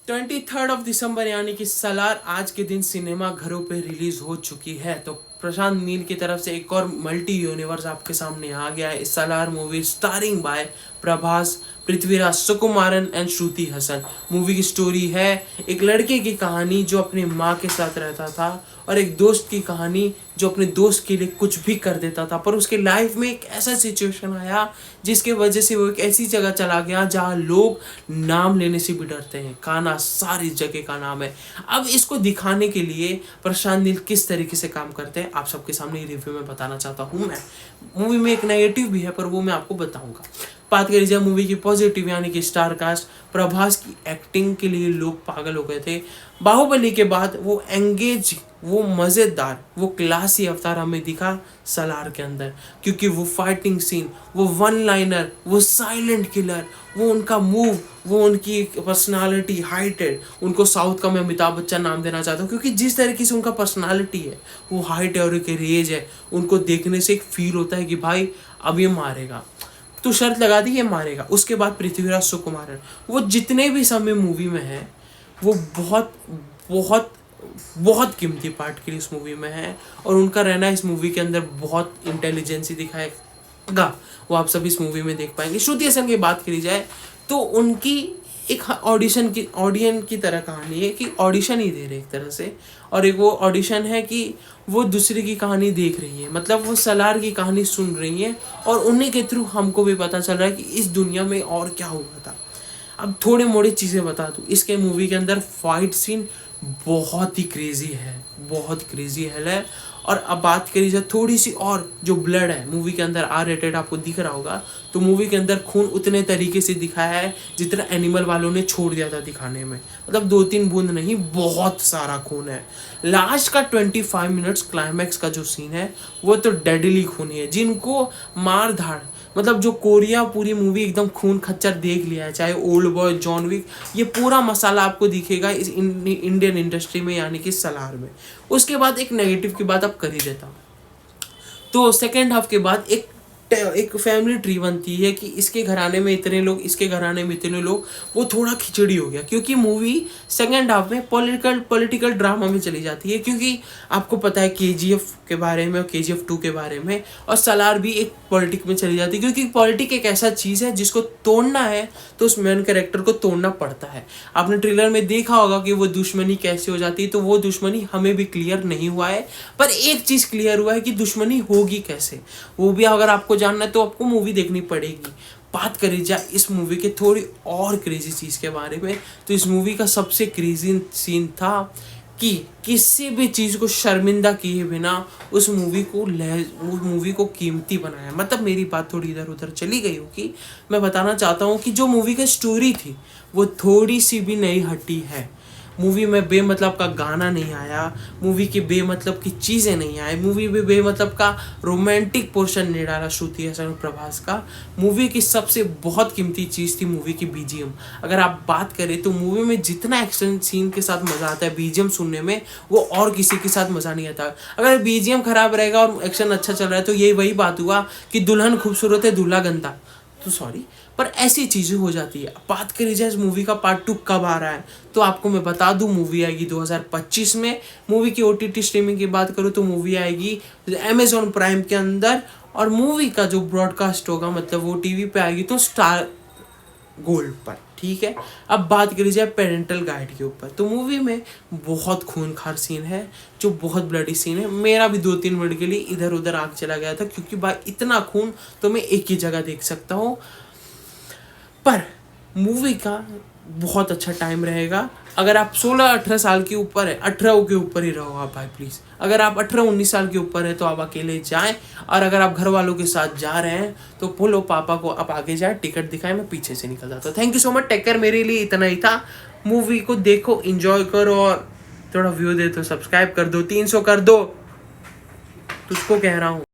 23 दिसंबर यानी कि सालार आज के दिन सिनेमा घरों पे रिलीज हो चुकी है। तो प्रशांत नील की तरफ से एक और मल्टी यूनिवर्स आपके सामने आ गया है। Salaar movie starring by Prabhas, Prithviraj Sukumaran and Shruti Haasan. Movie की स्टोरी है एक लड़के की कहानी जो अपनी माँ के साथ रहता था और एक दोस्त की कहानी जो अपने दोस्त के लिए कुछ भी कर देता था, पर उसके लाइफ में एक ऐसा सिचुएशन आया जिसके वजह से वो एक ऐसी जगह चला गया जहाँ लोग नाम लेने से भी डरते हैं। काना सारी जगह का नाम है। अब इसको दिखाने के लिए प्रशांत नील किस तरीके से काम करते हैं आप सबके सामने रिव्यू में बताना चाहता हूँ मैं। मूवी में एक नेगेटिव भी है पर वो मैं आपको बताऊंगा। बात करी जाए मूवी की पॉजिटिव यानी कि स्टार कास्ट, प्रभास की एक्टिंग के लिए लोग पागल हो गए थे। बाहुबली के बाद वो एंगेज, वो मज़ेदार, वो क्लासी अवतार हमें दिखा सलार के अंदर, क्योंकि वो फाइटिंग सीन, वो वन लाइनर, वो साइलेंट किलर, वो उनका मूव, वो उनकी पर्सनालिटी हाइटेड। उनको साउथ का मैं अमिताभ बच्चन नाम देना चाहता हूँ, क्योंकि जिस तरीके से उनका पर्सनालिटी है, वो हाइट है और एक रेज है। उनको देखने से एक फील होता है कि भाई अब ये मारेगा, तो शर्त लगा दी ये मारेगा। उसके बाद पृथ्वीराज सुकुमारन, वो जितने भी समय मूवी में है वो बहुत बहुत बहुत कीमती पार्ट के लिए इस मूवी में है, और उनका रहना इस मूवी के अंदर बहुत इंटेलिजेंसी दिखाएगा, वो आप सभी इस मूवी में देख पाएंगे। श्रुति हसन की बात करी जाए तो उनकी एक ऑडिशन की तरह कहानी है कि ऑडिशन ही दे रहे एक तरह से, और एक वो ऑडिशन है कि वो दूसरे की कहानी देख रही है, मतलब वो सलार की कहानी सुन रही है और उन्हीं के थ्रू हमको भी पता चल रहा है कि इस दुनिया में और क्या हुआ था। अब थोड़े मोड़े चीज़ें बता दूँ, इसके मूवी के अंदर फाइट सीन बहुत ही क्रेजी है, बहुत क्रेजी है। और अब बात करी जाए थोड़ी सी और, जो ब्लड है मूवी के अंदर R-rated आपको दिख रहा होगा, तो मूवी के अंदर खून उतने तरीके से दिखाया है जितना एनिमल वालों ने छोड़ दिया था दिखाने में, मतलब 2-3 बूंद नहीं, बहुत सारा खून है। लास्ट का 25 मिनट्स क्लाइमैक्स का जो सीन है वो तो डेडली खूनी है। जिनको मार धाड़, मतलब जो कोरिया पूरी मूवी एकदम खून खच्चर देख लिया है, चाहे ओल्ड बॉय, जॉन विक, ये पूरा मसाला आपको दिखेगा इस इंडियन इंडस्ट्री में यानी कि सलार में। उसके बाद एक नेगेटिव की बात अब कर ही देता हूँ। तो सेकेंड हाफ के बाद एक फैमिली ट्री बनती है कि इसके घराने में इतने लोग, इसके घराने में इतने लोग, वो थोड़ा खिचड़ी हो गया, क्योंकि मूवी सेकेंड हाफ में पॉलिटिकल ड्रामा में चली जाती है। क्योंकि आपको पता है KGF के बारे में और KGF 2 के बारे में, और सलार भी एक पॉलिटिक में चली जाती है, क्योंकि पॉलिटिक एक ऐसा चीज़ है जिसको तोड़ना है तो उस मेन कैरेक्टर को तोड़ना पड़ता है। आपने ट्रेलर में देखा होगा कि वो दुश्मनी कैसे हो जाती है, तो वो दुश्मनी हमें भी क्लियर नहीं हुआ है, पर एक चीज़ क्लियर हुआ है कि दुश्मनी होगी कैसे, वो भी अगर आपको जानना है तो आपको मूवी देखनी पड़ेगी। बात करी जाए इस मूवी के थोड़ी और क्रेजी चीज़ के बारे में, तो इस मूवी का सबसे क्रेजी सीन था कि किसी भी चीज़ को शर्मिंदा किए बिना उस मूवी को कीमती बनाया। मतलब मेरी बात थोड़ी इधर उधर चली गई होगी, मैं बताना चाहता हूँ कि जो मूवी की स्टोरी थी वो थोड़ी सी भी नहीं हटी है। मूवी में बेमतलब का गाना नहीं आया, मूवी की बेमतलब की चीज़ें नहीं आई, मूवी में बेमतलब का रोमांटिक पोर्शन नहीं डाला श्रुति हसन प्रभास का। मूवी की सबसे बहुत कीमती चीज़ थी मूवी की BGM। अगर आप बात करें तो मूवी में जितना एक्शन सीन के साथ मज़ा आता है BGM सुनने में, वो और किसी के साथ मज़ा नहीं आता। अगर BGM खराब रहेगा और एक्शन अच्छा चल रहा है तो यही वही बात हुआ कि दुल्हन खूबसूरत है दूल्हा गंदा, तो सॉरी, पर ऐसी चीज़ें हो जाती है। बात करी जाए इस मूवी का पार्ट 2 कब आ रहा है, तो आपको मैं बता दूं मूवी आएगी 2025 में। मूवी की OTT स्ट्रीमिंग की बात करूँ तो मूवी आएगी Amazon प्राइम के अंदर, और मूवी का जो ब्रॉडकास्ट होगा, मतलब वो TV पे आएगी तो स्टार गोल्ड पर, ठीक है। अब बात करी जाए पेरेंटल गाइड के ऊपर, तो मूवी में बहुत खूनखार सीन है, जो बहुत ब्लडी सीन है। मेरा भी 2-3 मिनट के लिए इधर उधर आग चला गया था, क्योंकि भाई इतना खून तो मैं एक ही जगह देख सकता हूँ। पर मूवी का बहुत अच्छा टाइम रहेगा। अगर आप 16-18 साल के ऊपर है, 18 के ऊपर ही रहो आप भाई प्लीज़। अगर आप 18-19 साल के ऊपर है तो आप अकेले जाएं, और अगर आप घर वालों के साथ जा रहे हैं तो बोलो पापा को आप आगे जाए, टिकट दिखाएं, मैं पीछे से निकल जाता हूँ। Thank you so much, take care. मेरे लिए इतना ही था। मूवी को देखो, इंजॉय करो, और थोड़ा व्यू दे तो सब्सक्राइब कर दो, 300 कर दो, तुझको कह रहा हूँ।